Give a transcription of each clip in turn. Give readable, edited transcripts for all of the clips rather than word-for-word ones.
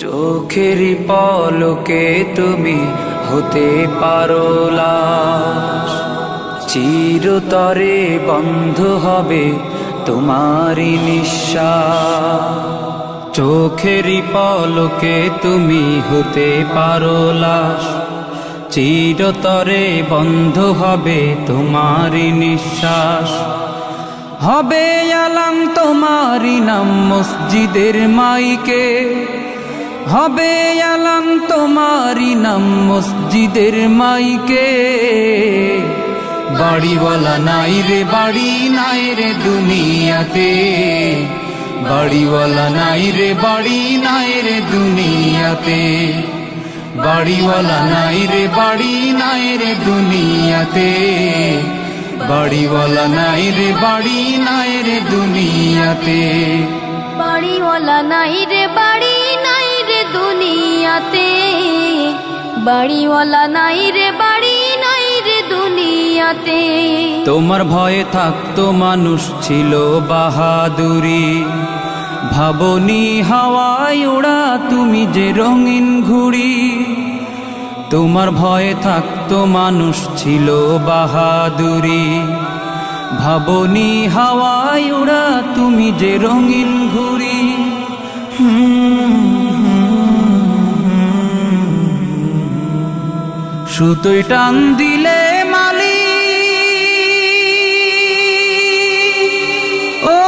চোখেরই পলকে তুমি হতে পারো লাশ, চিরতরে বন্ধ হবে তোমারই নিঃশ্বাস। চোখেরই পলকে তুমি হতে পারো লাশ, চিরতরে বন্ধ হবে তোমারই নিঃশ্বাস। হবে আলাম তোমারই নাম মসজিদের মাইকে, হবে আলাম তোমারই নাম মসজিদের মাইকে। বাড়িওয়ালা নাই রে বাড়ি নাই রে দুনিয়াতে, বাড়িওয়ালা নাই রে বাড়ি নাই রে দুনিয়াতে, বাড়িওয়ালা নাই রে বাড়ি নাই রে দুনিয়াতে, বাড়িওয়ালা নাই রে বাড়ি নাই রে দুনিয়াতে, বাড়িওয়ালা নাই রে বাড়ি নাই রে দুনিয়াতে, বাড়িওয়ালা নাই রে বাড়ি নাই রে দুনিয়াতে। তোমার ভয়ে থাকতো মানুষ ছিল বাহাদুরি, ভাবনি হাওয়ায় ওড়া তুমি যে রঙিন ঘুড়ি। তোমার ভয়ে থাকতো মানুষ ছিল বাহাদুরি, ভাবনি হাওয়ায় ওড়া তুমি যে রঙিন ঘুড়ি। সুতোয় টান দিলে মালি ও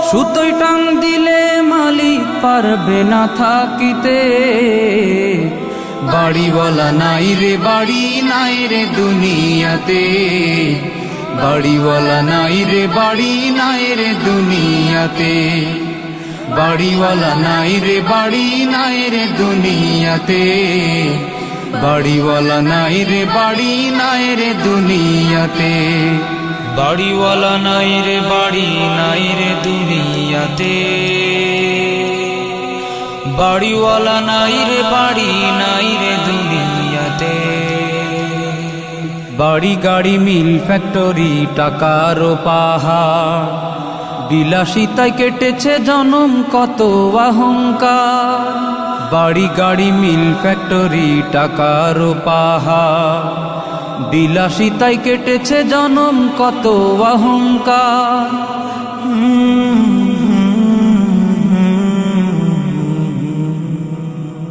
সুতোয় টান দিলে মালিক পারবে না থাকিতে। বাড়িওয়ালা নাই রে বাড়ি নাই রে দুনিয়াতে, বাড়িওয়ালা নাই রে বাড়ি নাই রে দুনিয়াতে, বাড়িওয়ালা নাই রে বাড়ি নাই রে দুনিয়াতে, বাড়িওয়ালা নাই রে বাড়ি নাই রে দুনিয়াতে, বাড়িওয়ালা নাই রে বাড়ি নাই রে দুনিয়াতে, বাড়িওয়ালা নাই রে বাড়ি নাই রে দুনিয়াতে। বাড়ি গাড়ি মিল ফ্যাক্টরি টাকার পাহাড়, বিলাসিতায় কেটেছে জনম কত অহংকার। বাড়ি গাড়ি মিল ফ্যাক্টরি টাকার পাহাড়, বিলাসিতায় কেটেছে জনম কত অহংকার।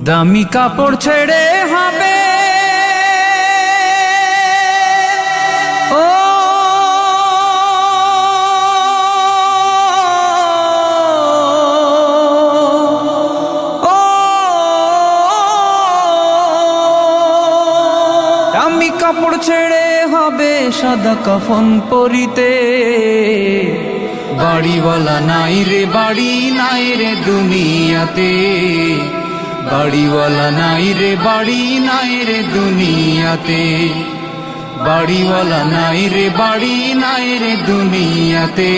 দামি কাপড় ছেড়ে হবে ও দামি কাপড় ছেড়ে হবে সাদা কাফন পরিতে। বাড়িওয়ালা নাই রে বাড়ি নাই রে দুনিয়াতে, বাড়িওয়ালা নাই রে বাড়ি নাই রে দুনিয়াতে, বাড়িওয়ালা নাই রে বাড়ি নাই রে দুনিয়াতে,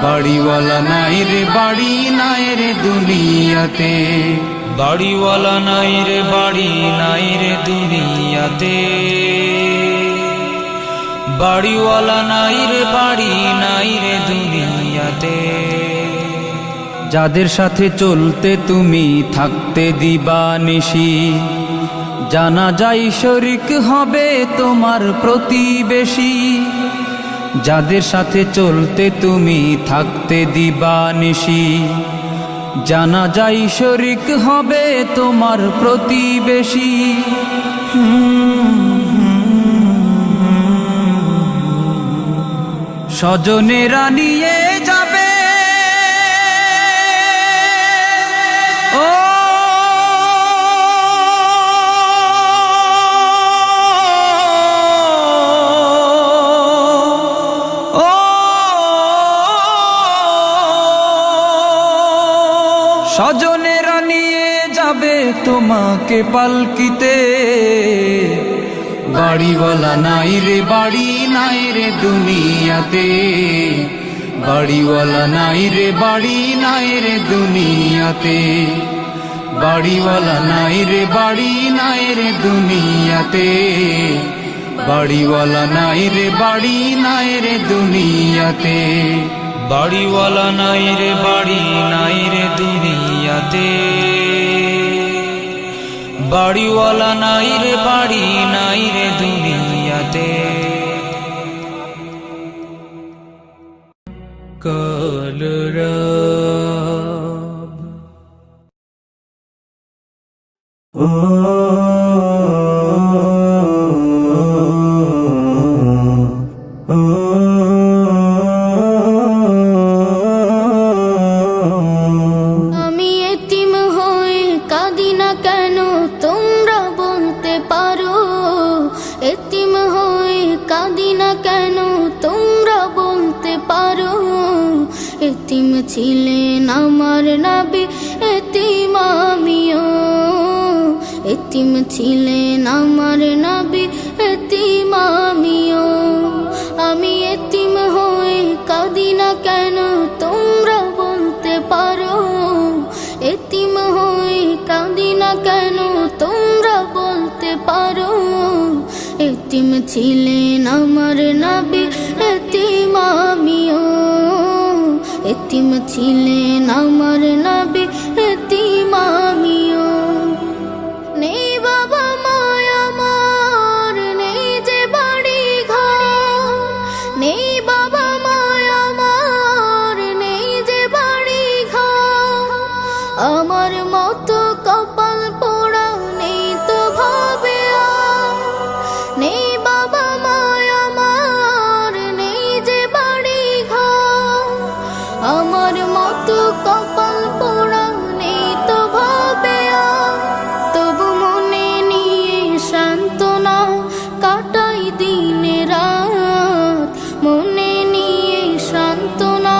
বাড়িওয়ালা নাই রে বাড়ি নাই রে দুনিয়াতে, বাড়িওয়ালা নাই রে বাড়ি নাই রে দুনিয়াতে, বাড়িওয়ালা নাই রে বাড়ি নাই রে দুনিয়াতে। যাদের সাথে চলতে তুমি থাকতে দিবানিশি, জানা যায় শরিক হবে তোমার প্রতিবেশী। যাদের সাথে চলতে তুমি থাকতে দিবানিশি, জানা যায় শরিক হবে তোমার প্রতিবেশী। স্বজনেরা নিয়ে যাবে স্বজনেরা নিয়ে যাবে তোমাকে পালকিতে, বাড়িওয়ালা নাই রে বাড়ি নাই রে দুনিয়াতে, বাড়িওয়ালা নাই রে বাড়ি নাই রে দুনিয়াতে, বাড়িওয়ালা নাই রে বাড়ি নাই রে দুনিয়াতে, বাড়িওয়ালা নাই রে বাড়ি নাই রে দুনিয়াতে, বাড়িওয়ালা নাই রে বাড়ি নাই রে দুনিয়াতে, বাড়িওয়ালা নাই রে বাড়ি নাই রে দুনিয়াতে। কলরব আমি এতিম হয়ে কাঁদি না কেন তোমরা বলতে পারো, এতিম হয়ে কাঁদি না কেন তোমরা বলতে পারো, এতিম ছিলেন আমার নবী এতিম আমিও, এতিম ছিলেন আমার নবী এতিম আমিও। আমি এতিম হয়ে কাঁদি না কেন তোমরা বলতে পারো, এতিম হয়ে কাঁদি না কেন তোমরা বলতে পারো, এতিম ছিলেন আমার নবী এতিম আমিও, এতিম ছিলেন আমার নবী এতিম আমিও। নেই বাবা মায় আমার নেই যে বাড়ি ঘর, নেই বাবা মায় আমার নেই যে বাড়ি ঘর, আমার মতো কপাল পোড়া নেই তো ভাবে আর, নেই বাবা মায় আমার নেই যে বাড়ি ঘর, আমার মতো কপাল পোড়া নেই তো ভাবে আর, তবু মনে নিয়ে সান্ত্বনা কাটাই দিনে রাত, মনে নিয়ে সান্ত্বনা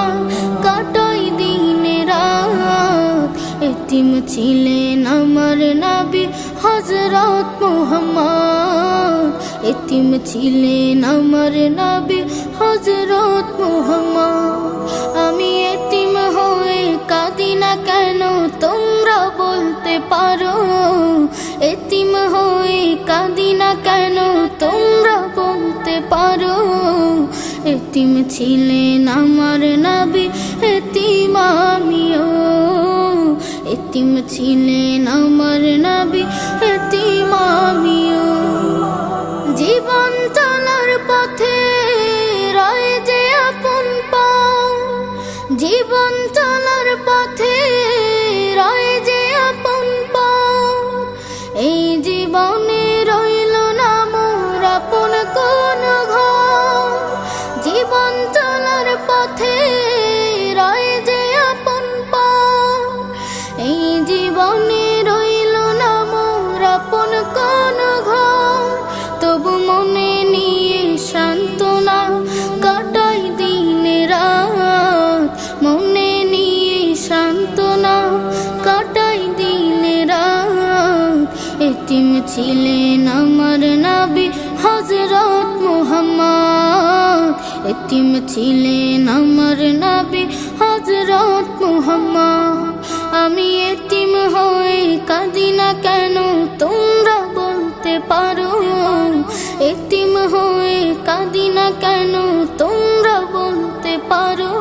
কাটাই দিনে রাত, এতিম ছিলেন আমার নবী হযরত মুহাম্মদ, এতিম ছিলেন আমার নবী হযরত মুহাম্মদ। আমি এতিম হয়ে কাঁদি না কেন তোমরা বলতে পারো, এতিম হয়ে কাঁদি না কেন তোমরা বলতে পারো, এতিম ছিলেন আমার নবী এতিম আমিও, এতিম ছিলেন আমার নবী এতিম আমিও। জীবন চলার পথে রয় যে আপন পাও, জীবন চলার পথে রয় যে আপন পাও, এই জীবনে রইল না মোর আপন কোন ঘর, জীবন চলার পথে রয় যে আপন পাও, এই জীবনে রইল না মোর আপন কোন ঘর, তবু মনে নিয়ে সান্ত্বনা কাটাই দিনে রাত, মনে নিয়ে সান্ত্বনা কাটাই দিনে রাত, এতিম ছিলেন আমার নবী হযরত মুহাম্মদ, এতিম ছিলেন আমার নবী হযরত মুহাম্মদ। আমি এতিম হয়ে কাঁদি না কেন তোমরা বলতে পারো, এতিম হয়ে কাঁদি না কেন তোমরা বলতে পারো,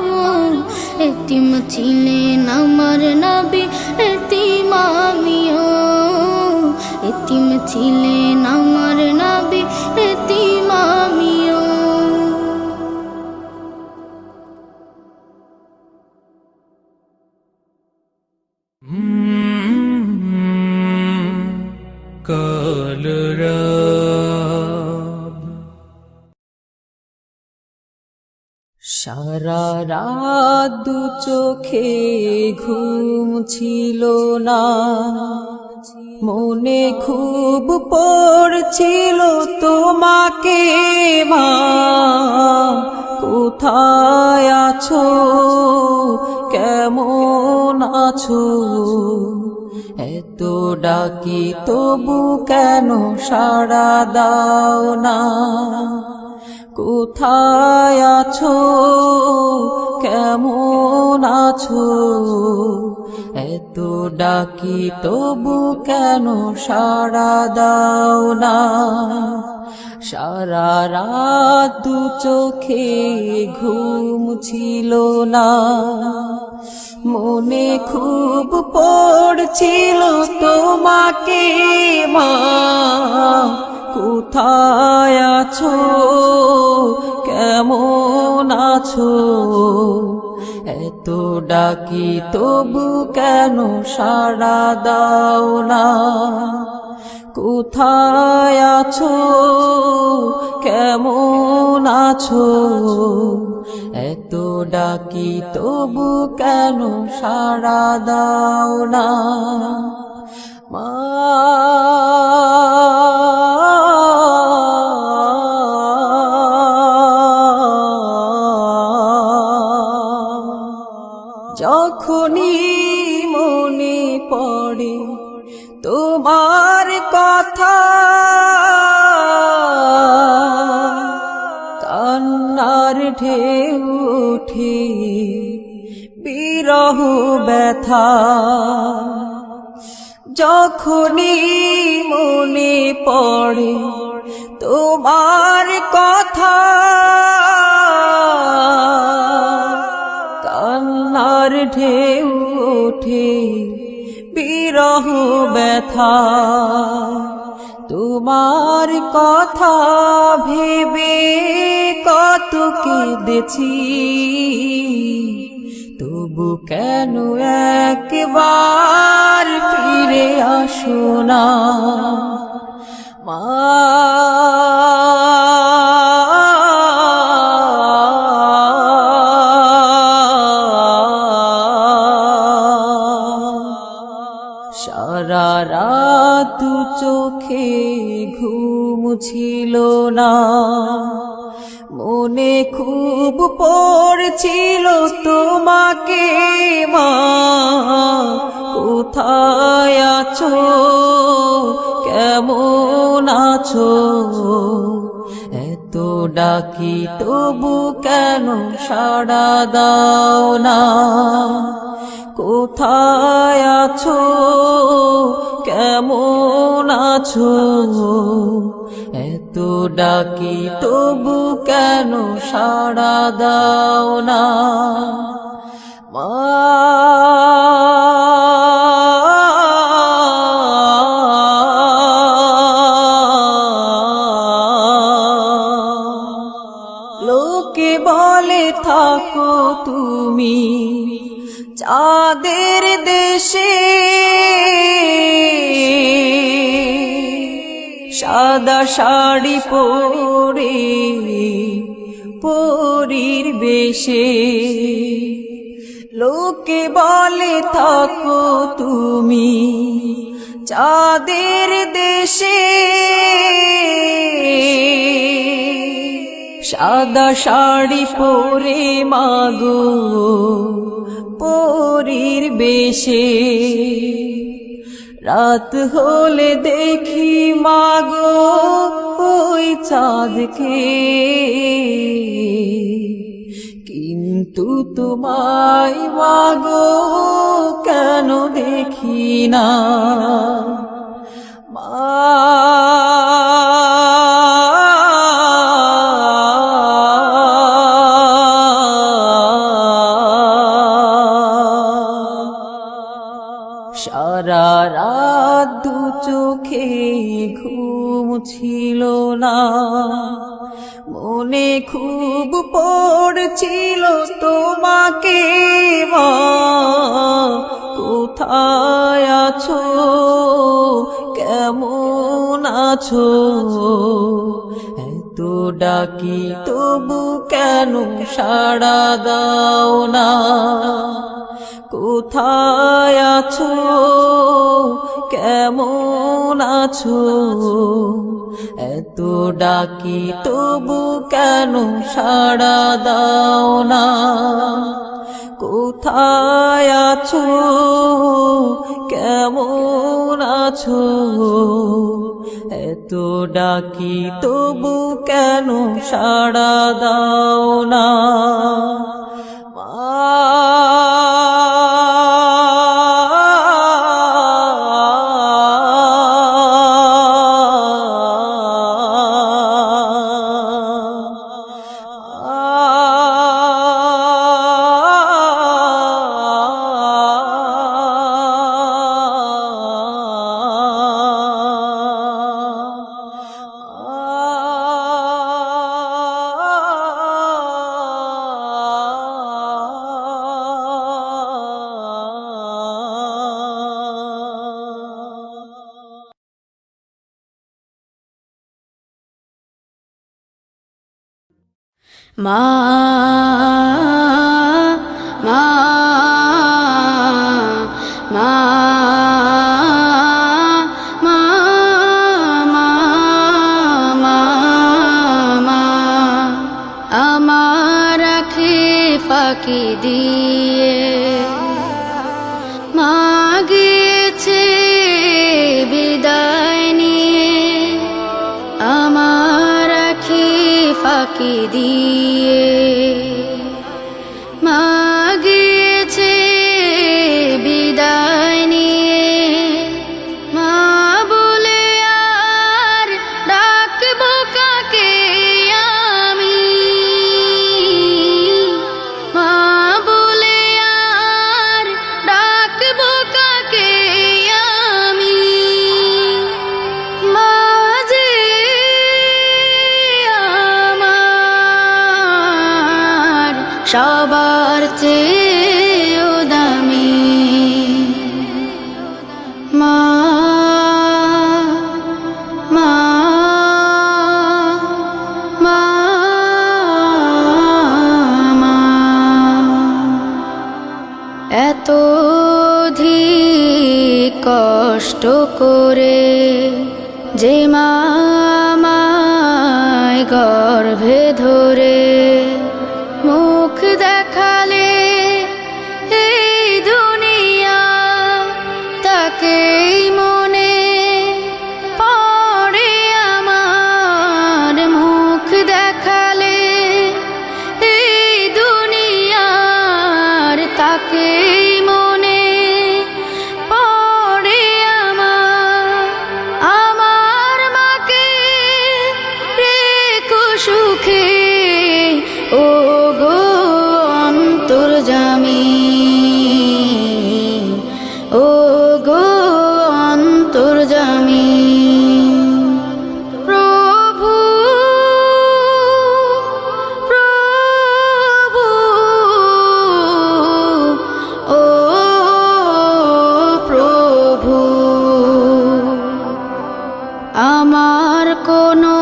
এতিম ছিলেন আমার নবী এতিম আমিও, এতিম ছিলেন আমার নবী এতিম আমিও। কলরব সারা রাত দু চোখে ঘুম ছিল না, মনে খুব পড়ছিল তোমাকে মা, কোথায় আছো কেমন আছো এত ডাকি তবু কেন সাড়া দাও না কোথায় আছো কেমন আছো এত ডাকি তবু কেন সাড়া দাও না সারা রাত দু চোখে ঘুম ছিল না মনে খুব পড়ছিল তোমাকে মা কোথায় আছো কেমন আছো এত ডাকি তবু কেন সাড়া দাও না কোথায় আছো কেমন আছো এত ডাকি তবু কেন সাড়া দাও না মা যখনই মনে পড়ে তোমার কথা কান্নার ঢেউ ওঠে বিরহ ব্যথা যখনই মনে পড়ে তোমার কথা কান্নার ঢেউ ওঠে বিরহ ব্যথা তোমার কথা ভেবে কত কেঁদেছি তবু কেন একবার ফিরে আসো না মা সারা রাত চোখে ঘুম ছিল না মনে খুব পড়ছিল তোমাকে মা কোথায় আছো কেমন আছো এত ডাকি তবু কেন সাড়া দাও না কোথায় আছো কেমন আছো এত ডাকি তবু কেন সাড়া দাও না মা লোকে বলে থাকো তুমি চাঁদের দেশে সাদা শাড়ি পরে পরীর বেশে লোকে বলে থাকো তুমি চাঁদের দেশে সাদা শাড়ি পরে মাগো পরীর বেশে রাত হলে দেখি মাগো ওই চাঁদকে কিন্তু তোমায় মাগো কেন দেখি না মা সারা রাত দু চোখে ঘুম ছিল না মনে খুব পড়ছিল তোমাকে মা কোথায় আছো কেমন আছো এত ডাকি তবু কেন সাড়া দাও না কোথায় আছো কেমন আছো এত ডাকি তবু কেন সাড়া দাও না কোথায় আছো কেমন আছো এত ডাকি তবু কেন সাড়া দাও না মা মা মা মা মা মা আমার আঁখি ফাঁকি দিয়ে মা গিয়েছে বিদায় নিয়ে আমার আঁখি ফাঁকি দিয়ে মা গিয়েছে বিদায় নিয়ে মা বলে আর ডাকবো কাকে আমি মা বলে আর ডাকবো কাকে আমি মা যে আমার সবার চেয়েও দামি মা মা মা মা এত অধিক কষ্ট করে যে মা আমায় গর্ভে ধরে মুখ দেখালে এই দুনিয়া তাকেই মনে পড়ে আমার মুখ দেখালে এই দুনিয়ার তাকেই মনে পড়ে আমার মাকে রেখো সুখে ও গো অন্তর্যামী ও গো অন্তর্যামী প্রভু প্রভু ও প্রভু আমার কোনো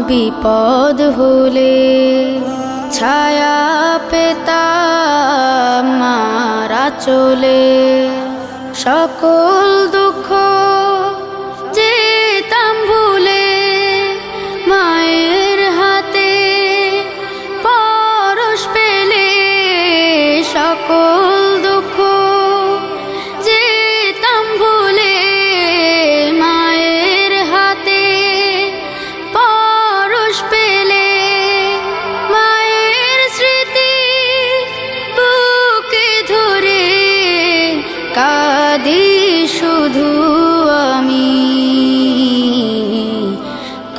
বিপদ হলে ছায়া পেতাম মারা চলে সকল দুঃখ যেতাম ভুলে মায়ের হাতে পরশ পেলে সকল দুঃখ যেতাম ভুলে মায়ের হাতে পরশ পেলে মায়ের স্মৃতি বুকে ধরে কাঁদি শুধু আমি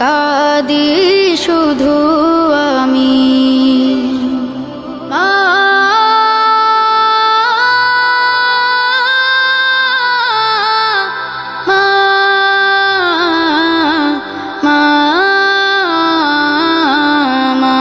কাঁদি শুধু আমি মা মা মা মা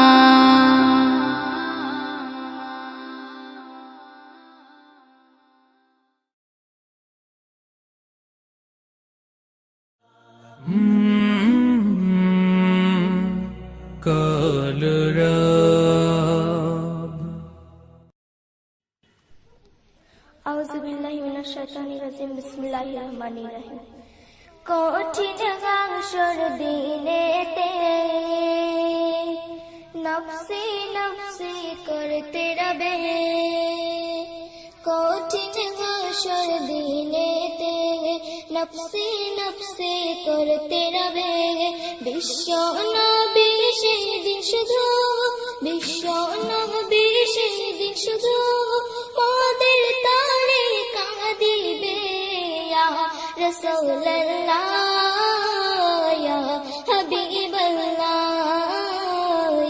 আউযু বিল্লাহি মিনাশ শাইতানির রাজিম বিসমিল্লাহির রহমানির রহিম। কঠিন হাসর দিনেতে নফসি নফসি করতে রবে, কঠিন হাসর দিনেতে নফসি নফসি করতে রবে। বিশ্ব নবী সেদিন শুধু, বিশ্ব নবী সেদিন শুধু মোদের তারে কাঁদিবে। ইয়া রাসূলুল্লাহ ইয়া হাবিবাল্লাহ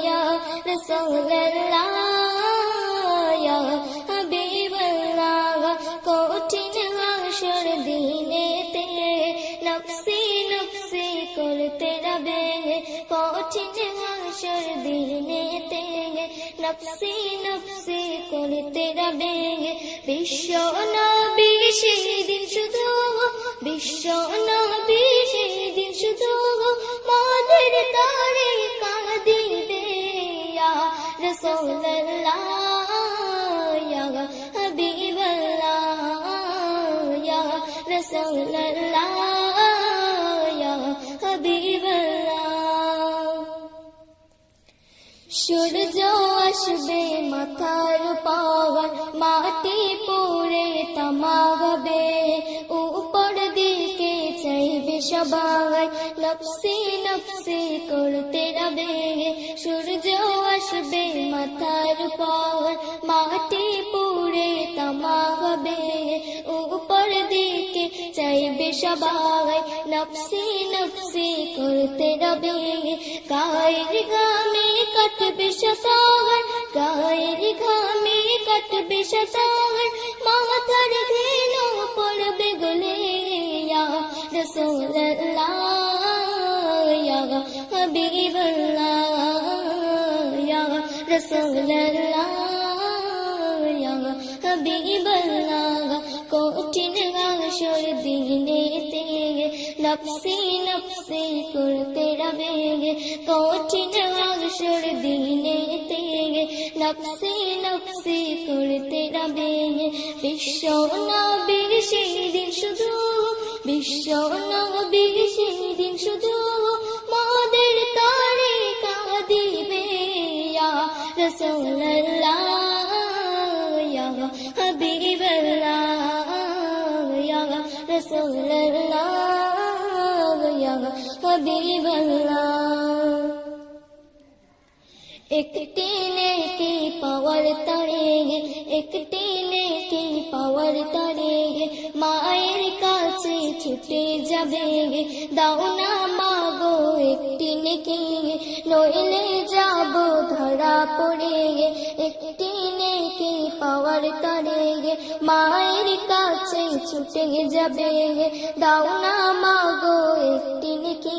ইয়া রাসূলুল্লাহ ইয়া হাবিবাল্লাহ। কঠিন হাসর দিনেতে নফসি নফসি করতে রবে, কঠিন হাসর দিনেতে নফসি নফসি করতে রবে। বিশ্ব নবী সেদিন শুধু, বিশ্ব নবী সেদিন শুধু মোদের তারে কাঁদিবে। ইয়া রাসূলুল্লাহ ইয়া হাবিবাল্লাহ ইয়া রাসূলুল্লাহ ইয়া হাবিবাল্লাহ। সূর্য আসবে মাথার পাওয়ার, মাটি পড়ে তামাবে, উপর দিকে চাইবে সবাই নফসি নফসি করতে রবে। সূর্য আসবে মাথার পাওয়ার, মাটি পড়ে তামাবে, উপর দিকে চাইবে সবাই নফসি নফসি করতে রবে। গায়ের ঘামে কাটবে শতবার, গায়ের ঘামে কাটবে শতবার, মাথার ঘেন পড়বে গলে। ইয়া রাসূলুল্লাহ ইয়া হাবিবাল্লাহ ইয়া রাসূলুল্লাহ ইয়া হাবিবাল্লাহ। কঠিন হাসর দিনেতে নফসি নফসি করতে রবে, কঠিন হাসর দিনেতে নফসি নফসি করতে রবে। বিশ্ব নবী সেদিন শুধু, বিশ্ব নবী সেদিন শুধু মোদের তারে কাঁদিবে। ইয়া রাসূলুল্লাহ ইয়া হাবিবাল্লাহ ইয়া রাসূলুল্লাহ ইয়া হাবিবাল্লাহ। একটি নেকি পাওয়ার তরে, একটি নেকি পাওয়ার তরে মায়ের কাছে ছুটে যাবে। দাও না মাগো একটি নেকি, নইলে যাব ধরা পড়ে। একটি নেকি পাওয়ার তরে মায়ের কাছে ছুটে যাবে। দাও না মাগো একটি নেকি,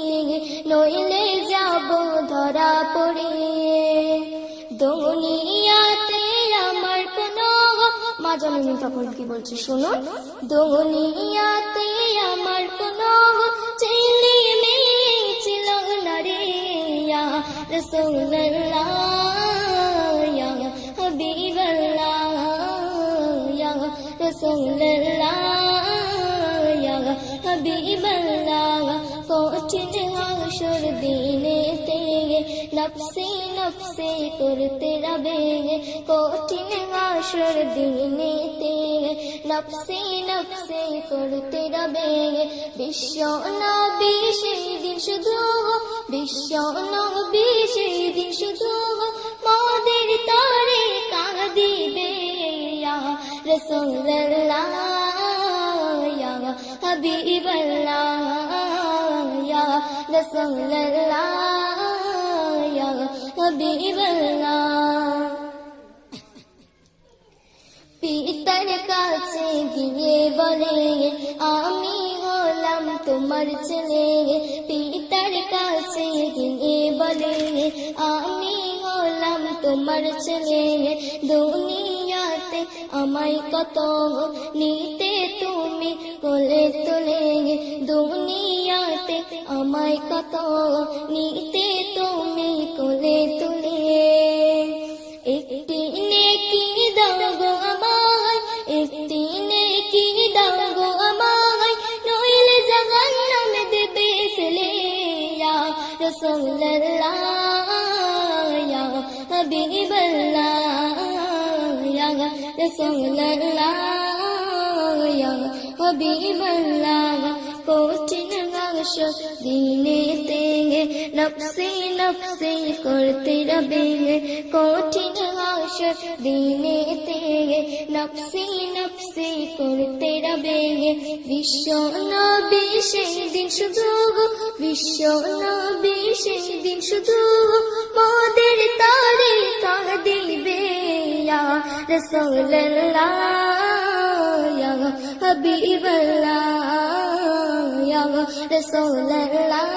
নইলে যাব ধরা পড়ে। দুনিয়াতে আমার কোনো মা জননী তখন কি বলছে শুনুন। দুনিয়াতে আমার কোনো ছেলে মেয়ে ছিল না রে। ইয়া রাসূলুল্লাহ ইয়া হাবিবাল্লাহ ইয়া রাসূলুল্লাহ ইয়া হাবিবাল্লাহ। কঠিন হাসর দিনেতে নফসি নফসি করতে রবে, কঠিন হাসর দিনেতে নফসি নফসি করতে রবে। বিশ্ব নবী সেদিন শুধু, বিশ্ব নবী সেদিন শুধু মোদের তারে কাঁদিবে। ইয়া রাসূলুল্লাহ ইয়া হাবিবাল্লাহ ইয়া রাসূলুল্লাহ ইয়া হাবিবাল্লাহ। পিতার কাছে গিয়ে বলে আমি হলাম তোমার ছেলে। পিতার কাছে গিয়ে বলে আমি হলাম তোমার ছেলে। দুনিয়াতে আমায় কত নিতে তুমি কোলে তুলে, দুনিয়াতে আমায় কত নিতে তুমি কোলে তুলে। একটি নেকি দাও গো আমায়, একটি নেকি দাও গো আমায়, রাসূলুল্লাহ ইয়া হাবিবাল্লাহ ইয়া রাসূলুল্লাহ ইয়া হাবিবাল্লাহ কঠিন হাসর দিনেতে নফসে নফসে করতে রবে কঠিন হাসর দিনেতে নফসে নফসে করতে রবে বিশ্ব নবী সেদিন শুধু বিশ্ব নবী সেদিন শুধু মোদের তারে কাঁদিবে ইয়া রাসূলুল্লাহ ইয়া হাবিবাল্লাহ ইয়া রাসূলুল্লাহ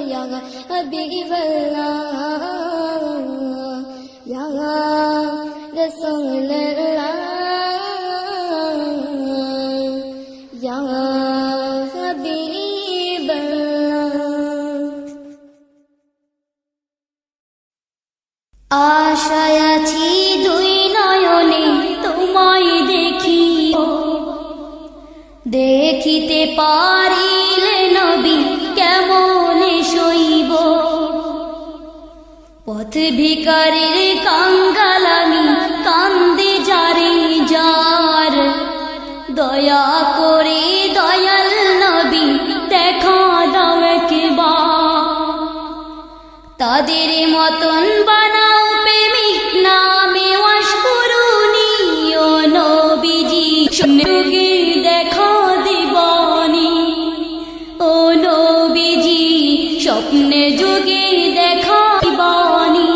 ইয়া হাবিবাল্লাহ ইয়া রাসূলুল্লাহ ইয়া হাবিবাল্লাহ আশায় আছি দুই নয়নে তোমায় দেখি দেখিতে পারিলে নবী কেমন সইব পথ ভিখারির কাঙ্গালামি কান্দে যারে যার দয়া করে দয়াল নবী দেখা দাও একবার তাদের মতন বানাও প্রেমিক নামে ওয়াশ করুনি ও নবীজি শুনুগে দেখা দিবানি ও নবীজি স্বপ্নে যুগে দেখা দিবানি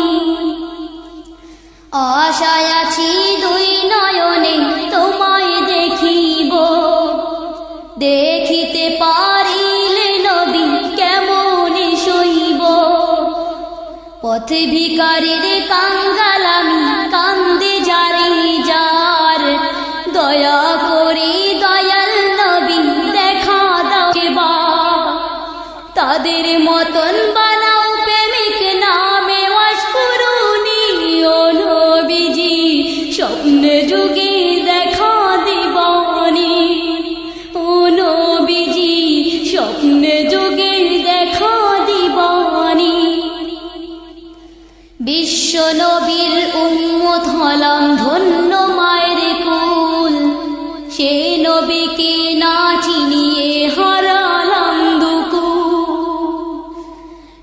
আশায় আছি দুই নয়নে তোমায় দেখিব দেখিতে পারিলে নবী কেমন সইব পথ ভিখারির কাঙ্গালামি কান্দে যারে যার দয়া করে দয়াল নবী দেখা দাও এবার তাদের মতন বানাও প্রেমিক নামে ওয়াশ করুনি ও নবীজি স্বপ্নে যুগে দেখা দিবানি ও নবীজি স্বপ্নে যুগে দেখা দিবানি বিশ্ব নবীর উম্মত হলাম ধন্য মায়ের কুল সে নবীকে না চিনিয়ে হারালাম দুকুল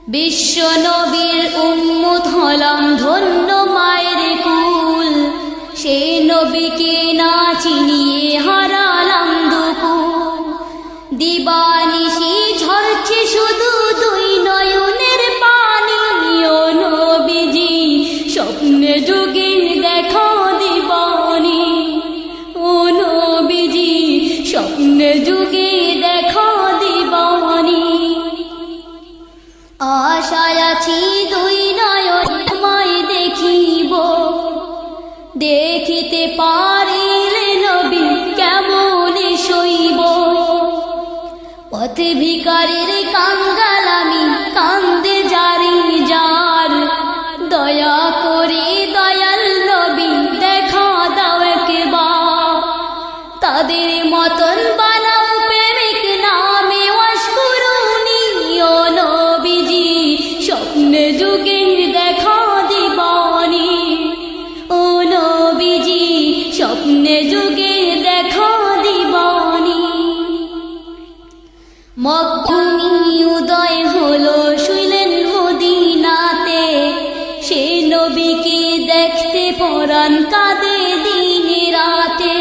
বিশ্ব নবীর উম্মত হলাম ধন্য মায়ের কুল সে নবীকে না চিনিয়ে হারালাম দুকুল দিবানিশি ঝরছে শুধু দুই নয়নের পানি ও নবীজি স্বপ্নে যুগে দেখা দিবানি ও নবীজি স্বপ্নে যুগে দেখা দিবানি আশায় আছি দুই নয়ন তোমায় দেখিব দেখিতে পারিলে নবী কেমন সইব পথ ভিখারির কাঙ্গালামি কান্দে যারে যার দয়া করে দয়াল নবী দেখা দাও একবার তাদের মতন বানাও প্রেমিক নামে ওয়াশ করুনি ও নবীজি স্বপ্নে যুগে দেখা দিবানি ও নবীজি স্বপ্নে যুগে দেখা দিবানি মক্কানি উদয় হলো শুইলেন মদিনাতে সে নবীকে দেখতে পরাণ কাঁদে দিনে রাতে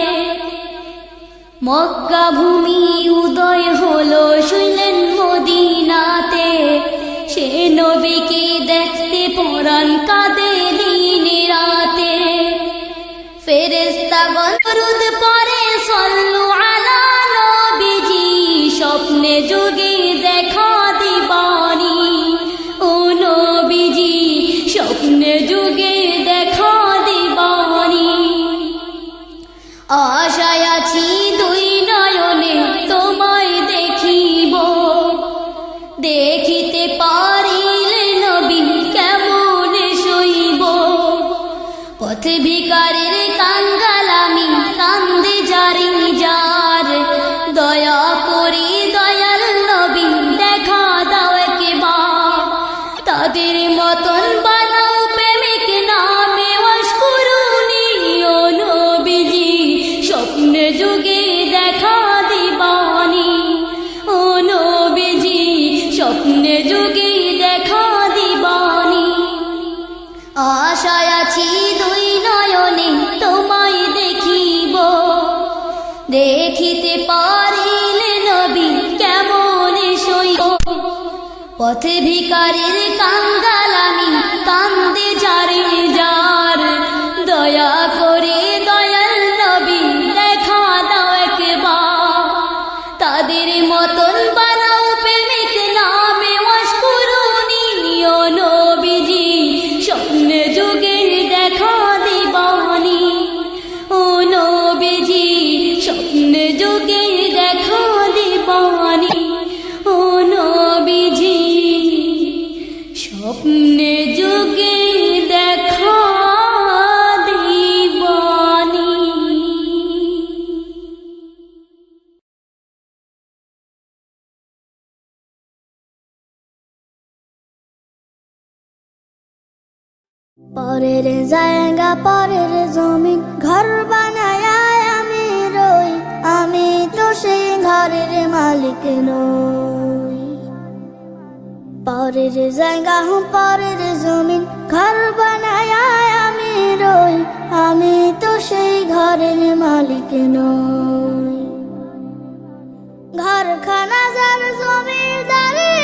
মক্কা ভূমি উদয় হলো শুইলেন মদিনাতে সে নবীকে দেখতে পরাণ কাঁদে দিনে রাতে ফেরেশতাগণ দরুদ পড়ে সাল্লু আলা নবীজি স্বপ্নে যুগে দেখা দিবানি ও নবীজি স্বপ্নে যুগে দেখা দিবানি আশায় আছি দুই নয়নে তোমায় দেখিব দেখিতে পারিলে নবী কেমন সইব পথ ভিখারির কাঙ্গালামি কান্দে যারে যার দয়া করে দয়াল নবী দেখা দাও একবার পথে ভিখারির কাঙ্গাল আমি, কান্দে যারে যার, দয়া করে দয়াল নবী দেখা দাও একবার। তাদের মতন বানাও প্রেমিক নামে ওয়াশকুরুনি, ও নবীজি স্বপ্নে যুগে দেখা দিবানি, ও নবীজি স্বপ্নে যুগে দেখা দিবানি, ও নবীজি স্বপ্নে যুগে দেখা দিবানি। পরের জায়গা পরের জমিন ঘর বানায় আমি রই, আমি তো সেই ঘরের মালিক নই। পরের জায়গা পরের জমিন ঘর বানায় আমি রই, আমি তো সেই ঘরের মালিক নই। ঘরখানা যার জমিদারি,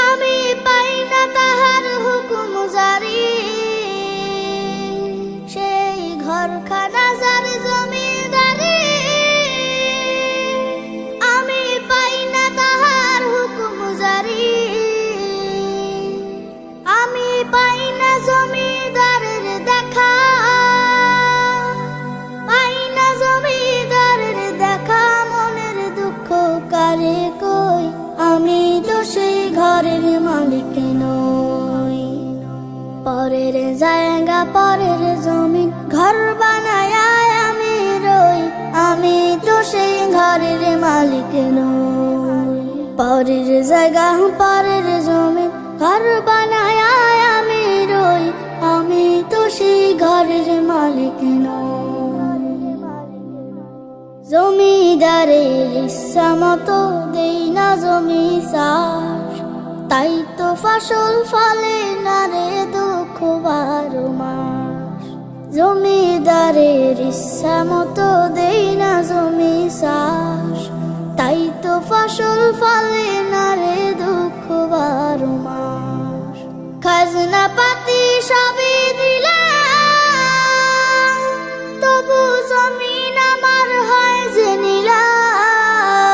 আমি পাই না তাহার হুকুম জারি। সেই ঘরখানা যার জমিদারি, আমি পাই না তাহার হুকুম জারি। আমি পাই না জমিদারের দেখা, পাই না জমিদারের দেখা। মনের দুঃখ কারে কই, আমি তো সেই ঘরের মালিক নই। পরের জায়গা পরের জমিন ঘর বানায় আমি রই, আমি তো সেই ঘরের মালিক নই। পরের জায়গা পরের জমিন ঘর বানায় আমি রই, আমি তো সেই ঘরের মালিক নই। জমিদারের ইচ্ছা মতো দেই না জমি চাষ, তাই তো ফসল ফলে না রে দুঃখ 12 মাস। জমিদারের ইচ্ছা মতো দেই না জমি চাষ, তাই তো ফসল ফলে না রে দুঃখ 12 মাস। খাজনা পাতি সবই দিলাম, তবু জমিন আমার হয় যে নিলাম।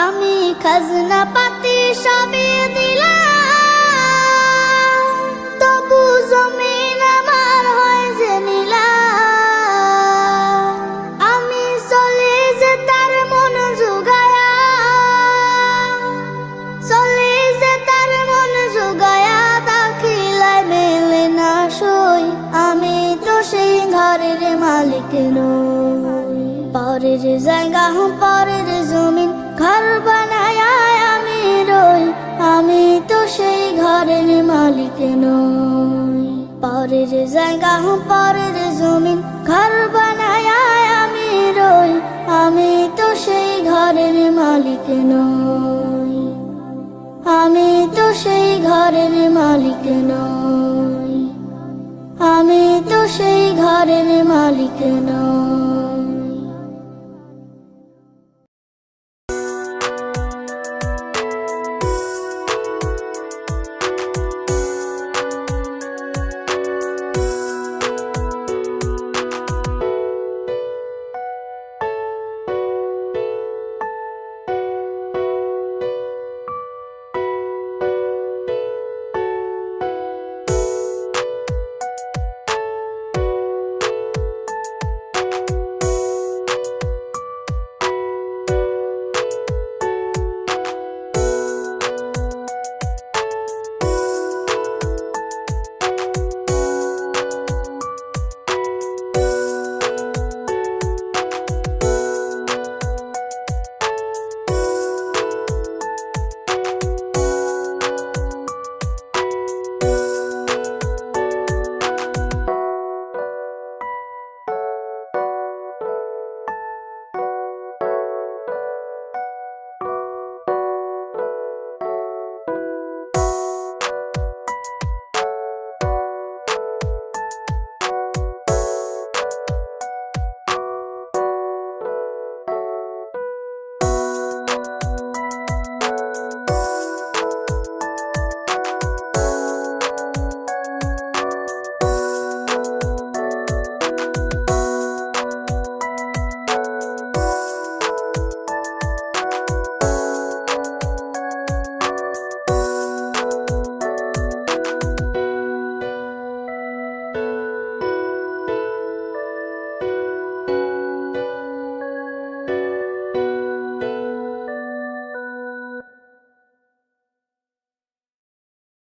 আমি খাজনা পাতি সবই দিলাম, তবু জমিন আমার হয় যে নিলাম। আমি চলে যে তার মন জোগায়া, চলে যে তার মন জোগায়া, দাখিলায় মেলে না সই, আমি তো সেই ঘরের মালিক নই। পরের জায়গা পরের জমিন ঘর বানায় আমি রই, আমি তো সেই ঘরের মালিক নই। পরের জায়গা পরের জমিন ঘর বানায় আমি রই, আমি তো সেই ঘরের মালিক নই। আমি তো সেই ঘরের মালিক নই, আমি তো সেই ঘরের মালিক নই।